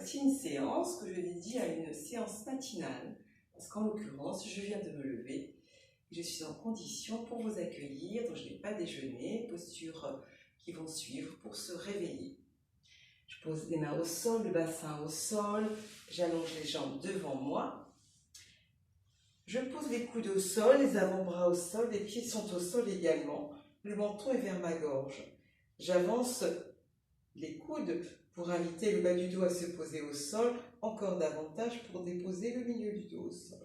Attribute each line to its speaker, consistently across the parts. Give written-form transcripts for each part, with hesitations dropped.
Speaker 1: Voici une séance que je dédie à une séance matinale, parce qu'en l'occurrence, je viens de me lever et je suis en condition pour vous accueillir, donc je n'ai pas déjeuné, postures qui vont suivre pour se réveiller. Je pose les mains au sol, le bassin au sol, j'allonge les jambes devant moi. Je pose les coudes au sol, les avant-bras au sol, les pieds sont au sol également, le menton est vers ma gorge. J'avance les coudes pour inviter le bas du dos à se poser au sol, encore davantage pour déposer le milieu du dos au sol.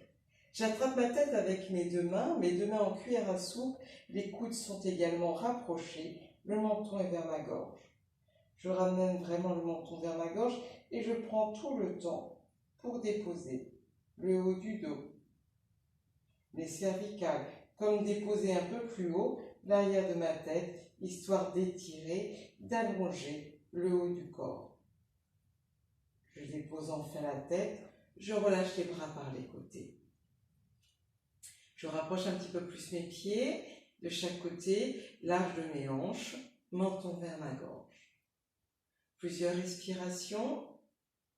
Speaker 1: J'attrape ma tête avec mes deux mains en cuillère à soupe, les coudes sont également rapprochés, le menton est vers ma gorge. Je ramène vraiment le menton vers ma gorge et je prends tout le temps pour déposer le haut du dos, les cervicales, comme déposer un peu plus haut l'arrière de ma tête, histoire d'étirer, d'allonger le haut du corps. Je dépose enfin la tête, je relâche les bras par les côtés. Je rapproche un petit peu plus mes pieds de chaque côté, large de mes hanches, menton vers ma gorge. Plusieurs respirations,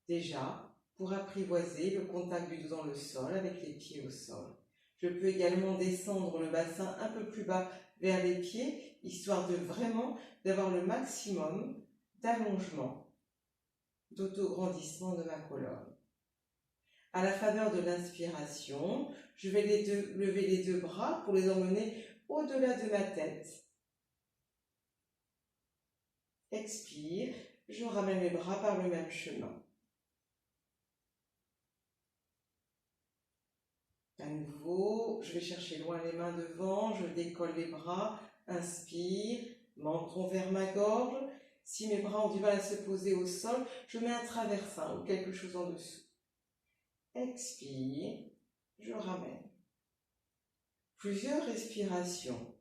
Speaker 1: déjà, pour apprivoiser le contact du dos dans le sol avec les pieds au sol. Je peux également descendre le bassin un peu plus bas vers les pieds, histoire de vraiment d'avoir le maximum d'allongement, d'autograndissement de ma colonne. À la faveur de l'inspiration, je vais lever les deux bras pour les emmener au-delà de ma tête. Expire, je ramène les bras par le même chemin. À nouveau, je vais chercher loin les mains devant, je décolle les bras, inspire, menton vers ma gorge. Si mes bras ont du mal à se poser au sol, je mets un traversin ou quelque chose en dessous. Expire, je ramène. Plusieurs respirations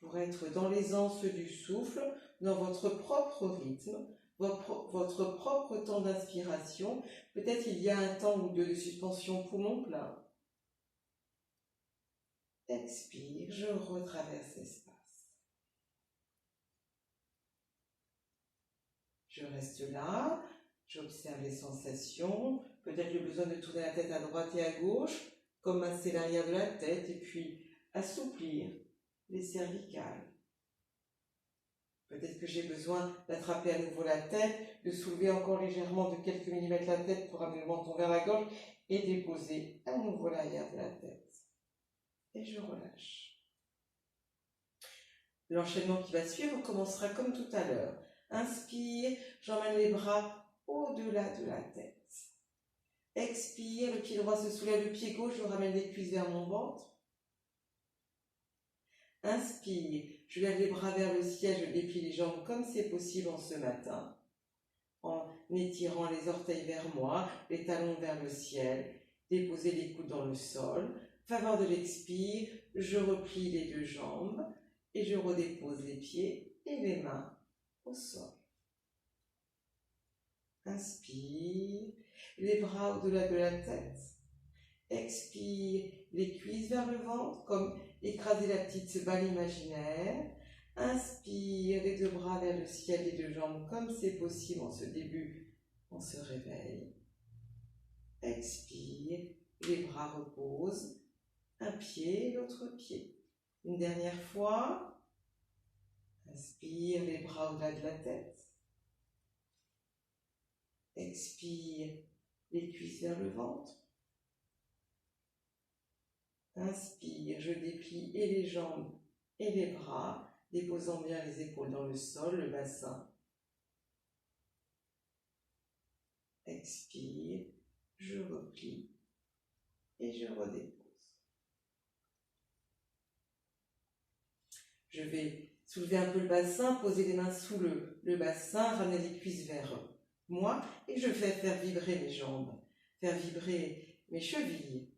Speaker 1: pour être dans l'aisance du souffle, dans votre propre rythme, votre propre temps d'inspiration. Peut-être il y a un temps ou deux de suspension poumon plein. Expire, je retraverse l'espace. Je reste là, j'observe les sensations, peut-être le besoin de tourner la tête à droite et à gauche, comme masser l'arrière de la tête et puis assouplir les cervicales. Peut-être que j'ai besoin d'attraper à nouveau la tête, de soulever encore légèrement de quelques millimètres la tête pour amener le menton vers la gorge et déposer à nouveau l'arrière de la tête. Et je relâche. L'enchaînement qui va suivre commencera comme tout à l'heure. Inspire, j'emmène les bras au-delà de la tête. Expire, le pied droit se soulève, le pied gauche, je ramène les cuisses vers mon ventre. Inspire, je lève les bras vers le ciel, je déplie les jambes comme c'est possible en ce matin, en étirant les orteils vers moi, les talons vers le ciel, déposer les coudes dans le sol. Faveur de l'expire, je replie les deux jambes et je redépose les pieds et les mains au sol. Inspire, les bras au-delà de la tête. Expire, les cuisses vers le ventre, comme écraser la petite balle imaginaire. Inspire, les deux bras vers le ciel, les deux jambes, comme c'est possible en ce début, on se réveille. Expire, les bras reposent, un pied, l'autre pied. Une dernière fois. Inspire, les bras au-delà de la tête. Expire, les cuisses vers le ventre. Inspire, je déplie et les jambes et les bras, déposant bien les épaules dans le sol, le bassin. Expire, je replie et je redépose. Je vais soulever un peu le bassin, poser les mains sous le bassin, ramener les cuisses vers moi et je vais faire vibrer mes jambes, faire vibrer mes chevilles,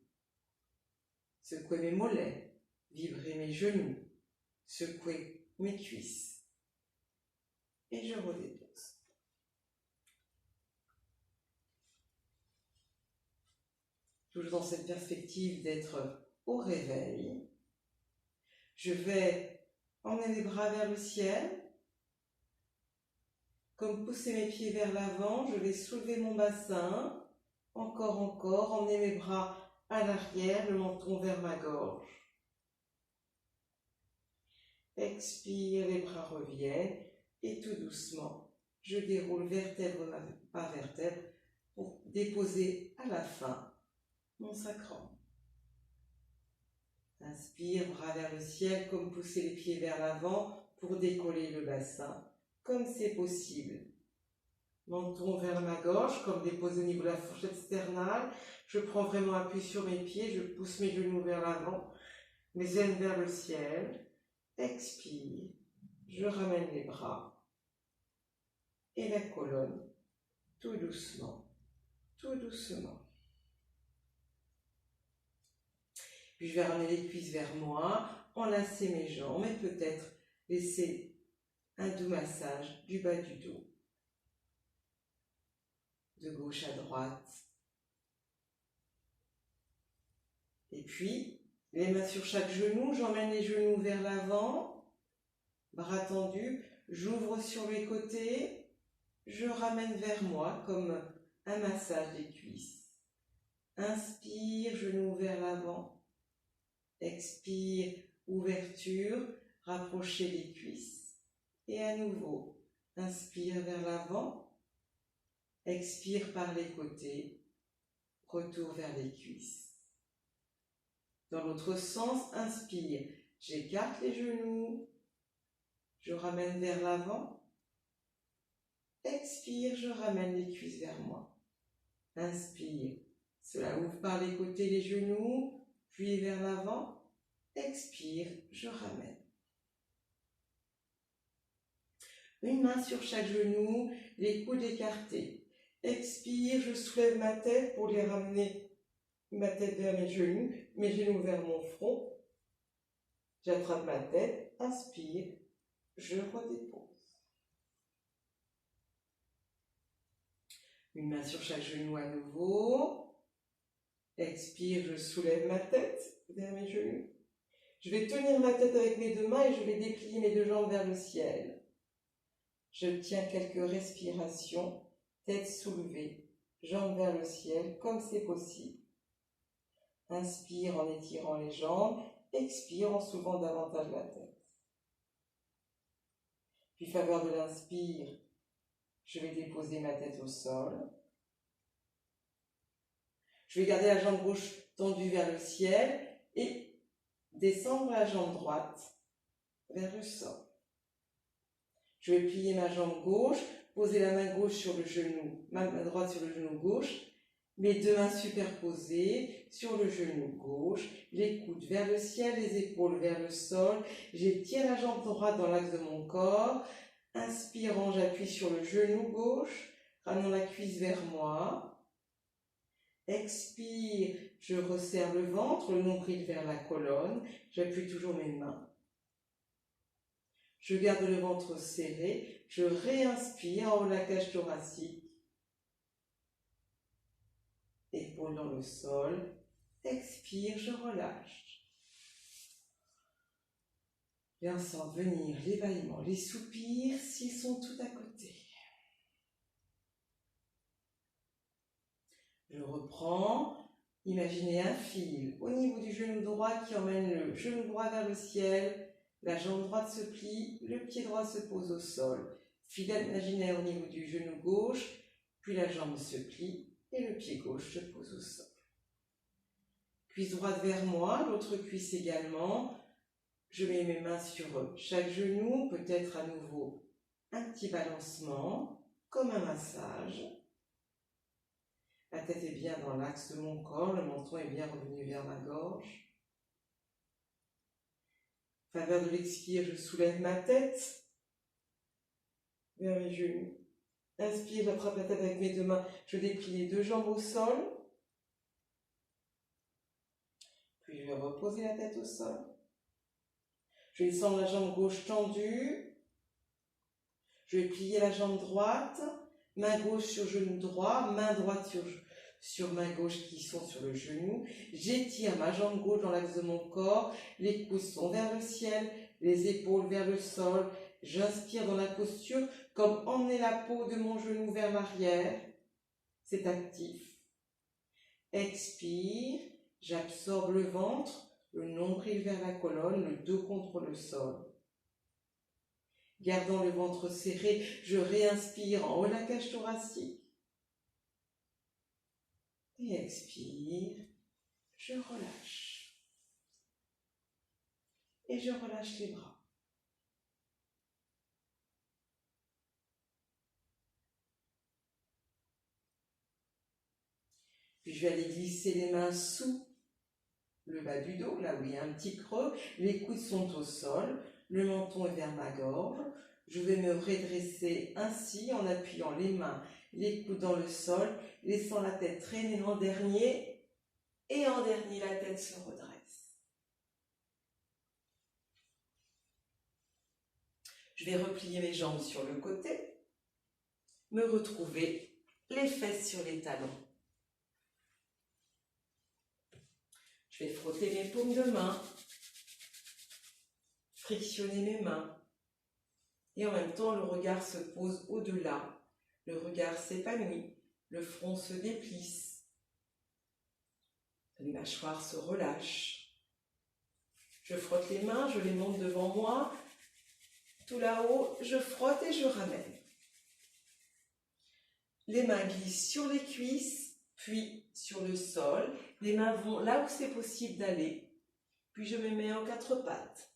Speaker 1: secouer mes mollets, vibrer mes genoux, secouer mes cuisses. Et je redépose. Toujours dans cette perspective d'être au réveil, je vais emmener les bras vers le ciel, comme pousser mes pieds vers l'avant, je vais soulever mon bassin. Encore, emmener mes bras à l'arrière, le menton vers ma gorge. Expire, les bras reviennent et tout doucement, je déroule vertèbre par vertèbre pour déposer à la fin mon sacrum. Inspire, bras vers le ciel, comme pousser les pieds vers l'avant pour décoller le bassin, comme c'est possible. Menton vers ma gorge, comme déposer au niveau de la fourchette sternale. Je prends vraiment appui sur mes pieds, je pousse mes genoux vers l'avant, mes ailes vers le ciel. Expire, je ramène les bras et la colonne, tout doucement, tout doucement. Puis je vais ramener les cuisses vers moi, enlacer mes jambes et peut-être laisser un doux massage du bas du dos. De gauche à droite. Et puis, les mains sur chaque genou, j'emmène les genoux vers l'avant, bras tendus, j'ouvre sur les côtés, je ramène vers moi comme un massage des cuisses. Inspire, genoux vers l'avant. Expire, ouverture, rapprochez les cuisses. Et à nouveau, inspire vers l'avant. Expire par les côtés, retour vers les cuisses. Dans l'autre sens, inspire, j'écarte les genoux, je ramène vers l'avant. Expire, je ramène les cuisses vers moi. Inspire, cela ouvre par les côtés les genoux, puis vers l'avant. Expire, je ramène. Une main sur chaque genou, les coudes écartés. Expire, je soulève ma tête pour les ramener ma tête vers mes genoux vers mon front. J'attrape ma tête, inspire, je redépose. Une main sur chaque genou à nouveau. Expire, je soulève ma tête vers mes genoux. Je vais tenir ma tête avec mes deux mains et je vais déplier mes deux jambes vers le ciel. Je tiens quelques respirations. Tête soulevée, jambes vers le ciel, comme c'est possible. Inspire en étirant les jambes, expire en soulevant davantage la tête. Puis, faveur de l'inspire, je vais déposer ma tête au sol. Je vais garder la jambe gauche tendue vers le ciel et descendre la jambe droite vers le sol. Je vais plier ma jambe gauche, poser la main gauche sur le genou, ma main droite sur le genou gauche, mes deux mains superposées sur le genou gauche, les coudes vers le ciel, les épaules vers le sol. J'étire la jambe droite dans l'axe de mon corps. Inspirant, j'appuie sur le genou gauche, ramenant la cuisse vers moi. Expire, je resserre le ventre, le nombril vers la colonne. J'appuie toujours mes mains. Je garde le ventre serré, je réinspire en haut de la cage thoracique. Épaules dans le sol, expire, je relâche. Viens sans venir les bâillements, les soupirs s'ils sont tout à côté. Je reprends, imaginez un fil au niveau du genou droit qui emmène le genou droit vers le ciel. La jambe droite se plie, le pied droit se pose au sol. Fil imaginaire au niveau du genou gauche, puis la jambe se plie et le pied gauche se pose au sol. Cuisse droite vers moi, l'autre cuisse également. Je mets mes mains sur chaque genou, peut-être à nouveau un petit balancement, comme un massage. La tête est bien dans l'axe de mon corps, le menton est bien revenu vers ma gorge. Faveur de l'expire, je soulève ma tête vers mes genoux. Inspire, j'attrape la tête avec mes deux mains, je déplie les deux jambes au sol. Puis je vais reposer la tête au sol. Je vais descendre la jambe gauche tendue. Je vais plier la jambe droite, main gauche sur genou droit, main droite sur main gauche qui sont sur le genou. J'étire ma jambe gauche dans l'axe de mon corps, les coudes sont vers le ciel, les épaules vers le sol. J'inspire dans la posture, comme emmener la peau de mon genou vers l'arrière. C'est actif. Expire, j'absorbe le ventre, le nombril vers la colonne, le dos contre le sol. Gardant le ventre serré, je réinspire en haut la cage thoracique. Et expire, je relâche. Et je relâche les bras. Puis je vais aller glisser les mains sous le bas du dos, là où il y a un petit creux. Les coudes sont au sol, le menton est vers ma gorge. Je vais me redresser ainsi en appuyant les mains, les coudes dans le sol, laissant la tête traîner en dernier. Et en dernier, la tête se redresse. Je vais replier mes jambes sur le côté, me retrouver les fesses sur les talons. Je vais frotter mes paumes de main, frictionner mes mains. Et en même temps, le regard se pose au-delà. Le regard s'épanouit, le front se déplisse. Les mâchoires se relâchent. Je frotte les mains, je les monte devant moi. Tout là-haut, je frotte et je ramène. Les mains glissent sur les cuisses, puis sur le sol. Les mains vont là où c'est possible d'aller. Puis je me mets en quatre pattes.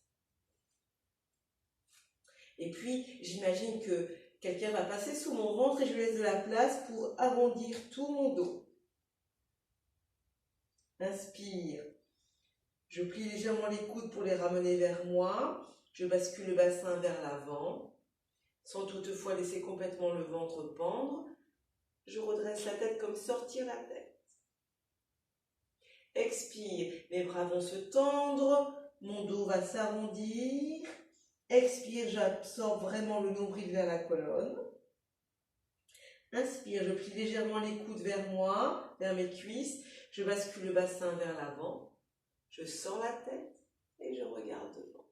Speaker 1: Et puis, j'imagine que quelqu'un va passer sous mon ventre et je laisse de la place pour arrondir tout mon dos. Inspire. Je plie légèrement les coudes pour les ramener vers moi. Je bascule le bassin vers l'avant, sans toutefois laisser complètement le ventre pendre. Je redresse la tête comme sortir la tête. Expire. Mes bras vont se tendre. Mon dos va s'arrondir. Expire, j'absorbe vraiment le nombril vers la colonne. Inspire, je plie légèrement les coudes vers moi, vers mes cuisses. Je bascule le bassin vers l'avant. Je sors la tête et je regarde devant.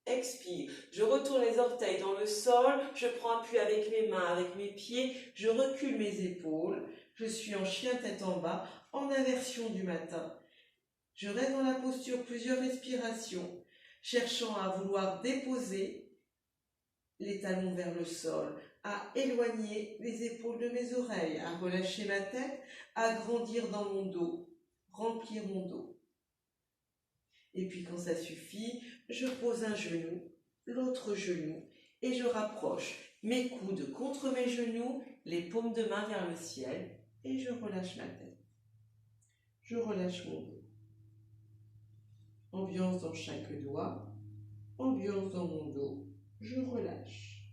Speaker 1: Expire, je retourne les orteils dans le sol. Je prends appui avec mes mains, avec mes pieds. Je recule mes épaules. Je suis en chien tête en bas, en inversion du matin. Je reste dans la posture plusieurs respirations, cherchant à vouloir déposer les talons vers le sol, à éloigner les épaules de mes oreilles, à relâcher ma tête, à grandir dans mon dos, remplir mon dos. Et puis quand ça suffit, je pose un genou, l'autre genou, et je rapproche mes coudes contre mes genoux, les paumes de main vers le ciel, et je relâche ma tête. Je relâche mon dos. Ambiance dans chaque doigt, ambiance dans mon dos, je relâche.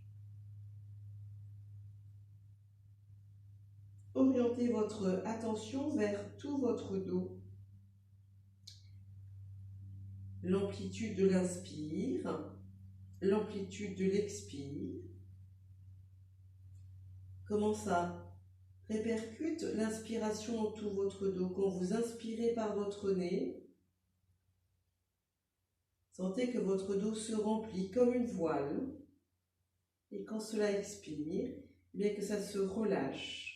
Speaker 1: Orientez votre attention vers tout votre dos. L'amplitude de l'inspire, l'amplitude de l'expire. Comment ça répercute l'inspiration dans tout votre dos? Quand vous inspirez par votre nez, sentez que votre dos se remplit comme une voile. Et quand cela expire, bien que ça se relâche.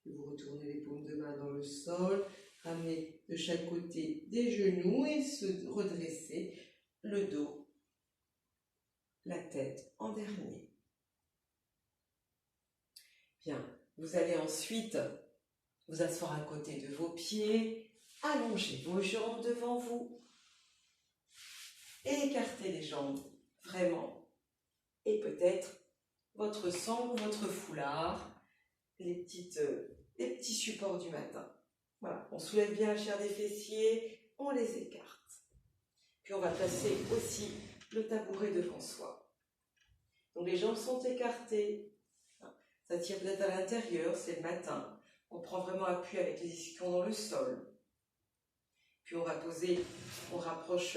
Speaker 1: Vous retournez les paumes de main dans le sol, ramenez de chaque côté des genoux et se redresser le dos, la tête en dernier. Bien, vous allez ensuite vous asseoir à côté de vos pieds, allonger vos jambes devant vous et écarter les jambes, vraiment. Et peut-être votre sangle ou votre foulard, les petits supports du matin. Voilà, on soulève bien la chair des fessiers, on les écarte. Puis on va placer aussi le tabouret devant soi. Donc les jambes sont écartées, ça tire peut-être à l'intérieur, c'est le matin. On prend vraiment appui avec les ischions dans le sol. Puis on va poser, on rapproche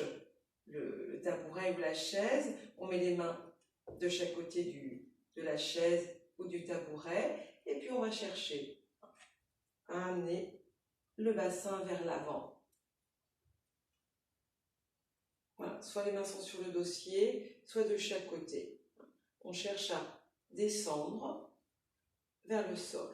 Speaker 1: le tabouret ou la chaise, on met les mains de chaque côté de la chaise ou du tabouret. Et puis on va chercher à amener le bassin vers l'avant. Voilà, soit les mains sont sur le dossier, soit de chaque côté. On cherche à descendre vers le sol.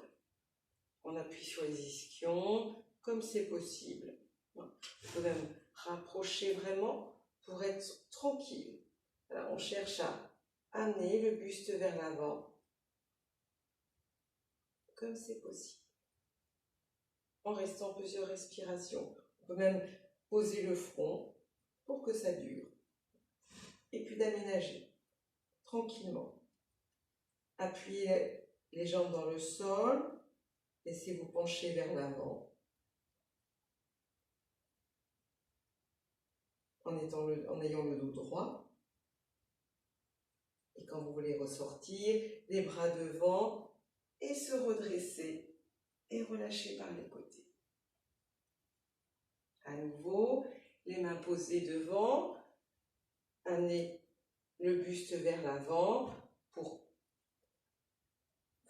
Speaker 1: On appuie sur les ischions comme c'est possible. On peut même rapprocher vraiment pour être tranquille. Alors, on cherche à amener le buste vers l'avant comme c'est possible. En restant plusieurs respirations. On peut même poser le front pour que ça dure. Et puis d'aménager tranquillement. Appuyez les jambes dans le sol. Laissez-vous pencher vers l'avant. En ayant le dos droit. Et quand vous voulez ressortir, les bras devant et se redresser et relâcher par les côtés. À nouveau, les mains posées devant, amenez le buste vers l'avant pour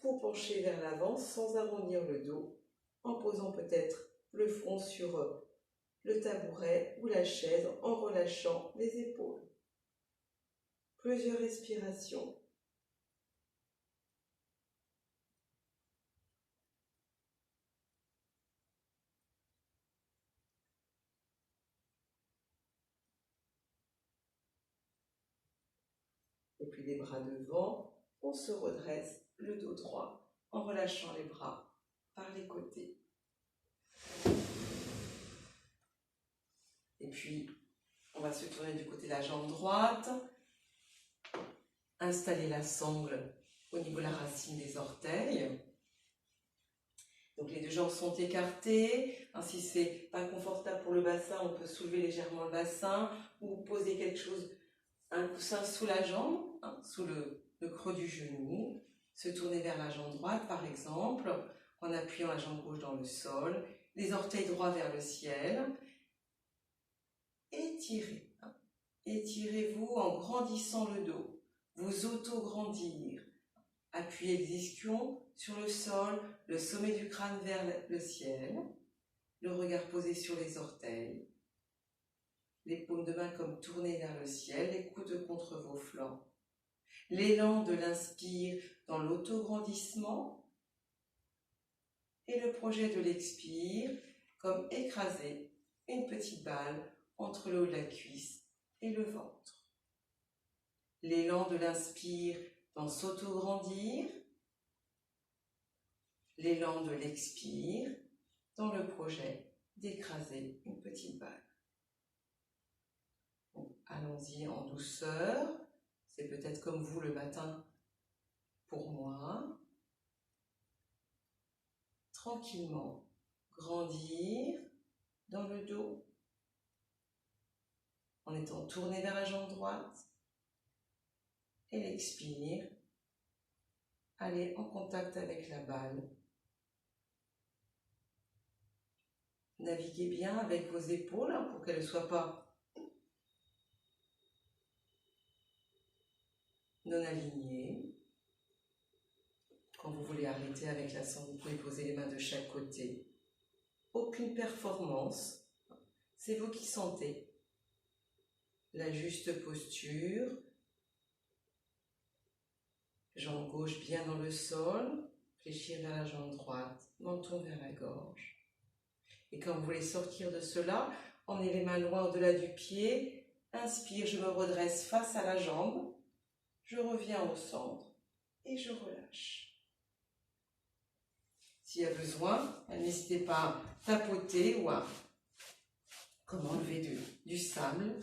Speaker 1: vous pencher vers l'avant sans arrondir le dos, en posant peut-être le front sur le tabouret ou la chaise en relâchant les épaules. Plusieurs respirations. Et puis les bras devant, on se redresse, le dos droit, en relâchant les bras par les côtés. Et puis, on va se tourner du côté de la jambe droite. Installer la sangle au niveau de la racine des orteils. Donc les deux jambes sont écartées. Si ce n'est pas confortable pour le bassin, on peut soulever légèrement le bassin ou poser quelque chose, un coussin sous la jambe, sous le creux du genou. Se tourner vers la jambe droite par exemple, en appuyant la jambe gauche dans le sol. Les orteils droits vers le ciel. Étirez. Étirez-vous en grandissant le dos. Vous auto-grandir. Appuyez les ischions sur le sol, le sommet du crâne vers le ciel, le regard posé sur les orteils, les paumes de main comme tournées vers le ciel, les coudes contre vos flancs. L'élan de l'inspire dans l'autograndissement et le projet de l'expire comme écraser une petite balle entre le haut de la cuisse et le ventre. L'élan de l'inspire dans s'auto-grandir, l'élan de l'expire dans le projet d'écraser une petite balle. Allons-y en douceur, c'est peut-être comme vous le matin pour moi. Tranquillement, grandir dans le dos, en étant tourné vers la jambe droite. Et l'expire, allez en contact avec la balle. Naviguez bien avec vos épaules pour qu'elles ne soient pas non alignées. Quand vous voulez arrêter avec la sangle, vous pouvez poser les mains de chaque côté. Aucune performance, c'est vous qui sentez la juste posture. Jambe gauche bien dans le sol, fléchir vers la jambe droite, menton vers la gorge. Et quand vous voulez sortir de cela, emmenez les mains loin au-delà du pied. Inspire, je me redresse face à la jambe. Je reviens au centre et je relâche. S'il y a besoin, n'hésitez pas à tapoter ou à enlever du sable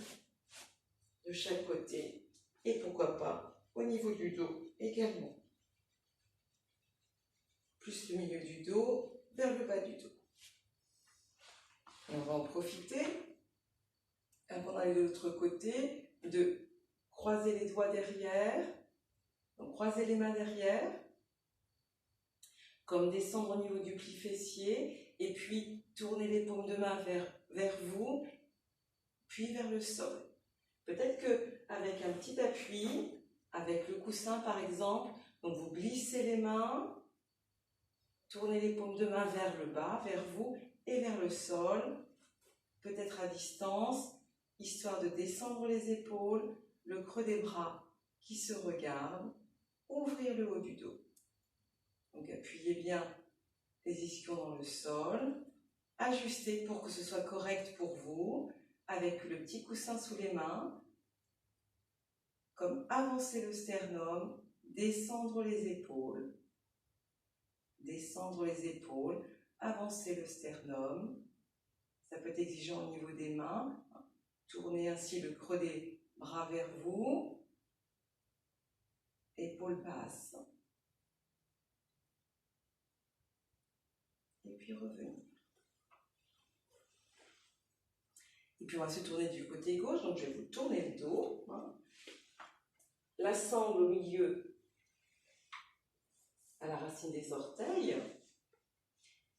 Speaker 1: de chaque côté. Et pourquoi pas au niveau du dos également. Plus le milieu du dos vers le bas du dos. Et on va en profiter, avant d'aller de l'autre côté, de croiser les doigts derrière, donc croiser les mains derrière, comme descendre au niveau du pli fessier, et puis tourner les paumes de main vers vous, puis vers le sol. Peut-être qu'avec un petit appui, avec le coussin par exemple, Donc vous glissez les mains, tournez les paumes de main vers le bas, vers vous et vers le sol, peut-être à distance, histoire de descendre les épaules, le creux des bras qui se regardent, ouvrir le haut du dos. Donc appuyez bien les ischions dans le sol, ajustez pour que ce soit correct pour vous, avec le petit coussin sous les mains, comme avancer le sternum, descendre les épaules, avancer le sternum. Ça peut être exigeant au niveau des mains. Tournez ainsi le creux des bras vers vous, épaules basses. Et puis revenir. Et puis on va se tourner du côté gauche, donc je vais vous tourner le dos. La sangle au milieu, à la racine des orteils.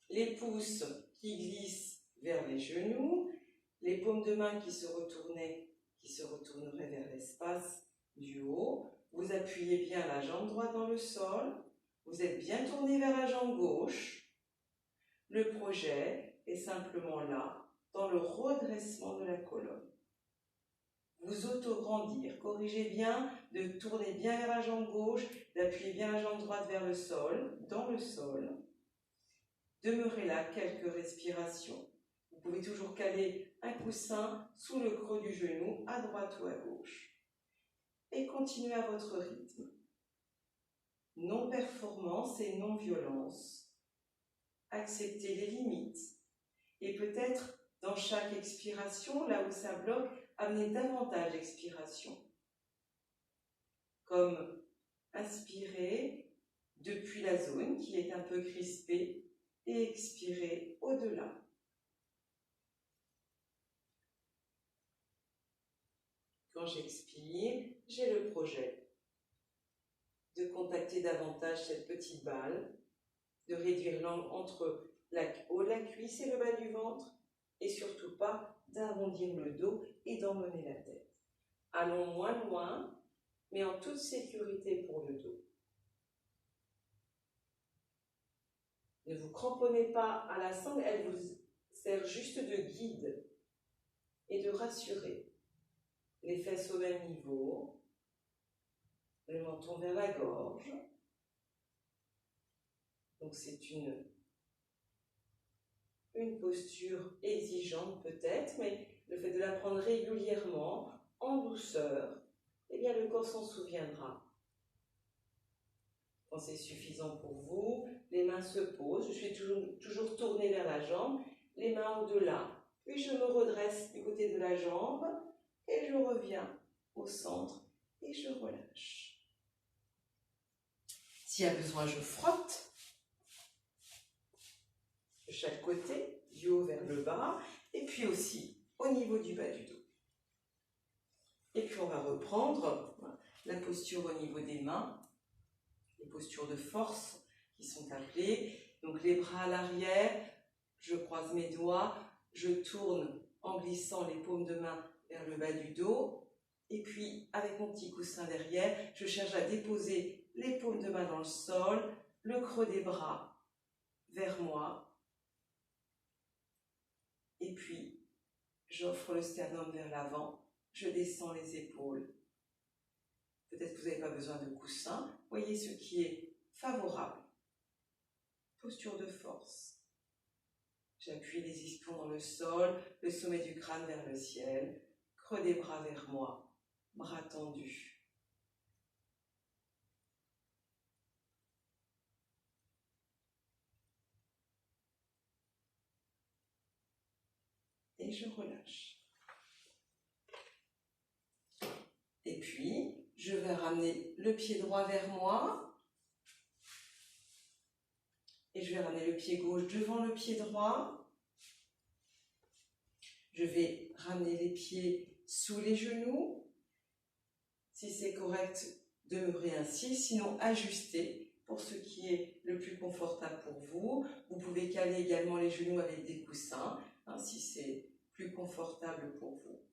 Speaker 1: Les pouces qui glissent vers les genoux. Les paumes de main qui se retourneraient vers l'espace du haut. Vous appuyez bien la jambe droite dans le sol. Vous êtes bien tourné vers la jambe gauche. Le projet est simplement là, dans le redressement de la colonne. Vous auto-grandir, corrigez bien, de tourner bien vers la jambe gauche, d'appuyer bien la jambe droite vers le sol, dans le sol. Demeurez là quelques respirations. Vous pouvez toujours caler un coussin sous le creux du genou, à droite ou à gauche. Et continuez à votre rythme. Non-performance et non-violence. Acceptez les limites. Et peut-être, dans chaque expiration, là où ça bloque, amenez davantage d'expiration. Comme inspirer depuis la zone qui est un peu crispée et expirer au-delà. Quand j'expire, j'ai le projet de contacter davantage cette petite balle, de réduire l'angle entre le haut de la cuisse et le bas du ventre, et surtout pas d'arrondir le dos et d'emmener la tête. Allons moins loin, mais en toute sécurité pour le dos. Ne vous cramponnez pas à la sangle, elle vous sert juste de guide et de rassurer. Les fesses au même niveau, le menton vers la gorge. Donc c'est une posture exigeante peut-être, mais le fait de la prendre régulièrement, en douceur, eh bien le corps s'en souviendra. Quand c'est suffisant pour vous, les mains se posent, je suis toujours tournée vers la jambe, les mains au-delà, puis je me redresse du côté de la jambe et je reviens au centre et je relâche. S'il y a besoin, je frotte de chaque côté, du haut vers le bas, et puis aussi au niveau du bas du dos. Et puis on va reprendre la posture au niveau des mains, les postures de force qui sont appelées. Donc les bras à l'arrière, je croise mes doigts, je tourne en glissant les paumes de main vers le bas du dos, et puis avec mon petit coussin derrière, je cherche à déposer les paumes de main dans le sol, le creux des bras vers moi, et puis j'offre le sternum vers l'avant, je descends les épaules. Peut-être que vous n'avez pas besoin de coussin, voyez ce qui est favorable. Posture de force. J'appuie les ischions dans le sol, le sommet du crâne vers le ciel, creux des bras vers moi, bras tendus. Et je relâche. Et puis, je vais ramener le pied droit vers moi. Et je vais ramener le pied gauche devant le pied droit. Je vais ramener les pieds sous les genoux. Si c'est correct, demeurez ainsi. Sinon, ajustez pour ce qui est le plus confortable pour vous. Vous pouvez caler également les genoux avec des coussins, si c'est plus confortable pour vous.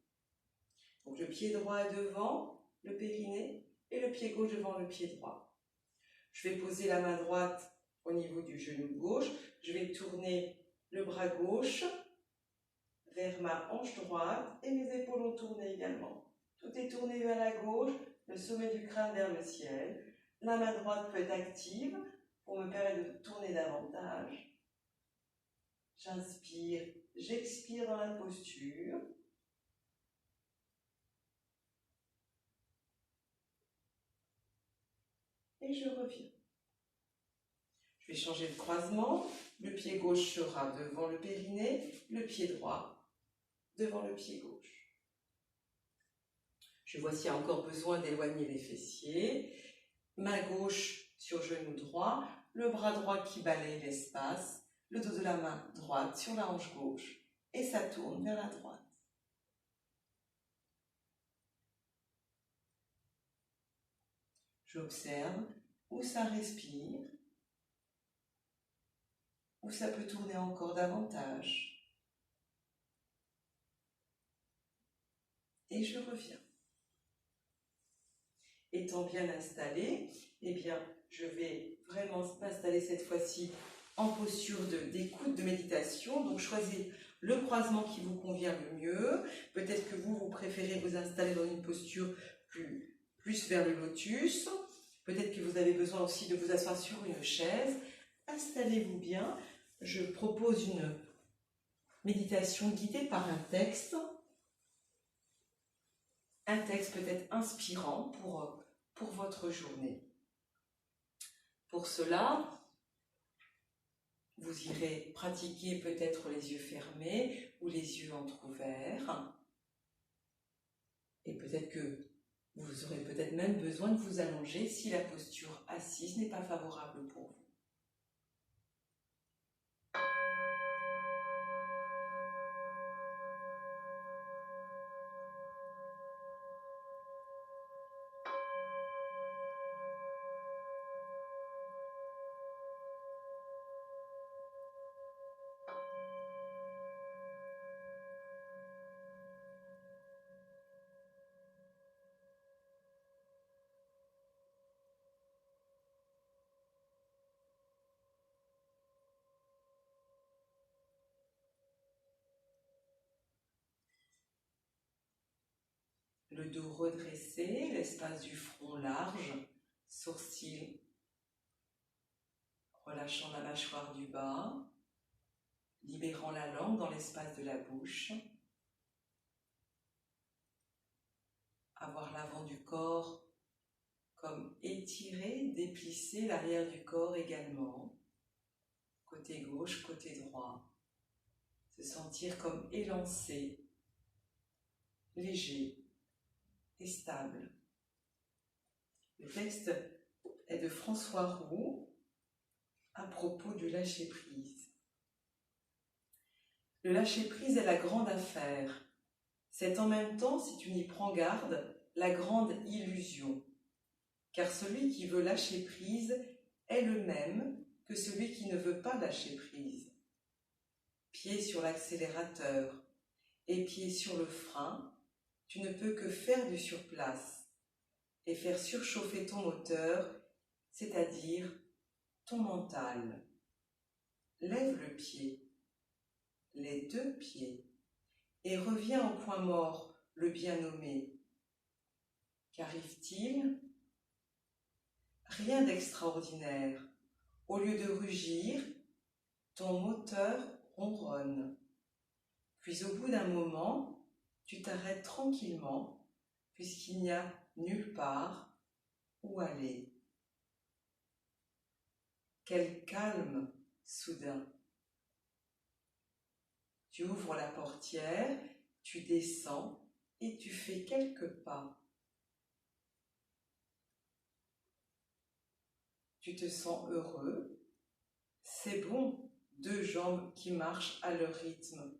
Speaker 1: Donc le pied droit est devant le périnée et le pied gauche devant le pied droit. Je vais poser la main droite au niveau du genou gauche. Je vais tourner le bras gauche vers ma hanche droite et mes épaules ont tourné également. Tout est tourné vers la gauche, le sommet du crâne vers le ciel. La main droite peut être active pour me permettre de tourner davantage. J'inspire, j'expire dans la posture. Et je reviens. Je vais changer de croisement. Le pied gauche sera devant le périnée, le pied droit devant le pied gauche. Je vois s'il y a encore besoin d'éloigner les fessiers. Main gauche sur genou droit, le bras droit qui balaye l'espace, le dos de la main droite sur la hanche gauche et ça tourne vers la droite. J'observe où ça respire, où ça peut tourner encore davantage. Et je reviens. Étant bien installé, eh bien, je vais vraiment m'installer cette fois-ci en posture d'écoute, de méditation. Donc, choisissez le croisement qui vous convient le mieux. Peut-être que vous préférez vous installer dans une posture plus vers le lotus. Peut-être que vous avez besoin aussi de vous asseoir sur une chaise. Installez-vous bien. Je propose une méditation guidée par un texte peut-être inspirant pour votre journée. Pour cela, vous irez pratiquer peut-être les yeux fermés ou les yeux entrouverts. Et peut-être que vous aurez peut-être même besoin de vous allonger si la posture assise n'est pas favorable pour vous. Le dos redressé, l'espace du front large, sourcils relâchant la mâchoire du bas, libérant la langue dans l'espace de la bouche. Avoir l'avant du corps comme étiré, déplissé, l'arrière du corps également, côté gauche, côté droit. Se sentir comme élancé, léger et stable. Le texte est de François Roux à propos du lâcher-prise. Le lâcher-prise est la grande affaire. C'est en même temps, si tu n'y prends garde, la grande illusion. Car celui qui veut lâcher prise est le même que celui qui ne veut pas lâcher prise. Pied sur l'accélérateur et pied sur le frein, tu ne peux que faire du surplace et faire surchauffer ton moteur, c'est-à-dire ton mental. Lève le pied, les deux pieds, et reviens au point mort, le bien nommé. Qu'arrive-t-il ? Rien d'extraordinaire. Au lieu de rugir, ton moteur ronronne. Puis au bout d'un moment, tu t'arrêtes tranquillement, puisqu'il n'y a nulle part où aller. Quel calme soudain. Tu ouvres la portière, tu descends et tu fais quelques pas. Tu te sens heureux. C'est bon, deux jambes qui marchent à leur rythme.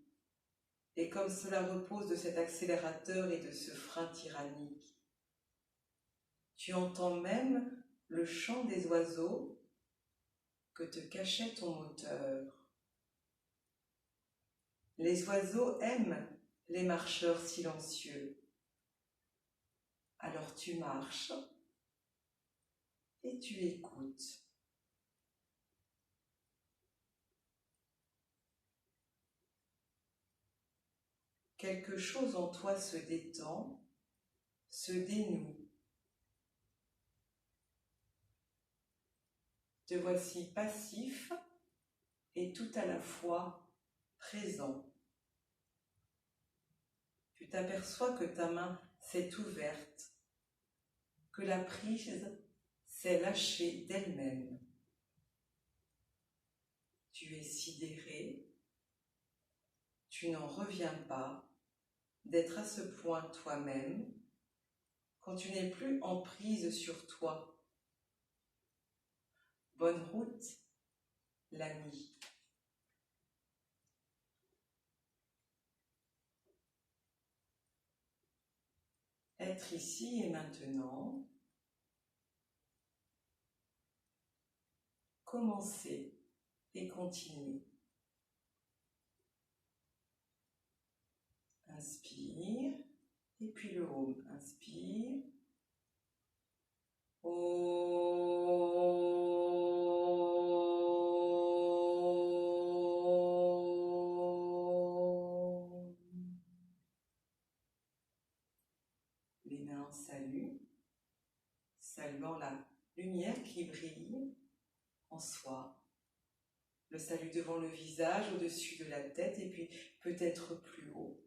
Speaker 1: Et comme cela repose de cet accélérateur et de ce frein tyrannique. Tu entends même le chant des oiseaux que te cachait ton moteur. Les oiseaux aiment les marcheurs silencieux. Alors tu marches et tu écoutes. Quelque chose en toi se détend, se dénoue. Te voici passif et tout à la fois présent. Tu t'aperçois que ta main s'est ouverte, que la prise s'est lâchée d'elle-même. Tu es sidéré, tu n'en reviens pas d'être à ce point toi-même quand tu n'es plus en prise sur toi. Bonne route, l'ami. Être ici et maintenant, commencer et continuer. Inspire, et puis le home. Inspire. Les mains en salut, saluant la lumière qui brille en soi. Le salut devant le visage, au-dessus de la tête et puis peut-être plus haut.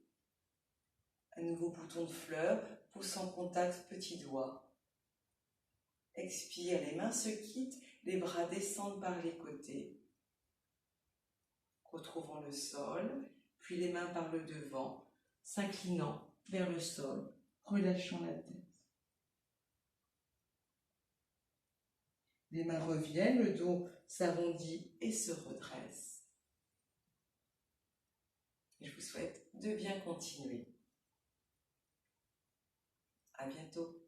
Speaker 1: Un nouveau bouton de fleur, pouce en contact, petit doigt. Expire, les mains se quittent, les bras descendent par les côtés. Retrouvons le sol, puis les mains par le devant, s'inclinant vers le sol, relâchant la tête. Les mains reviennent, le dos s'arrondit et se redresse. Et je vous souhaite de bien continuer. À bientôt.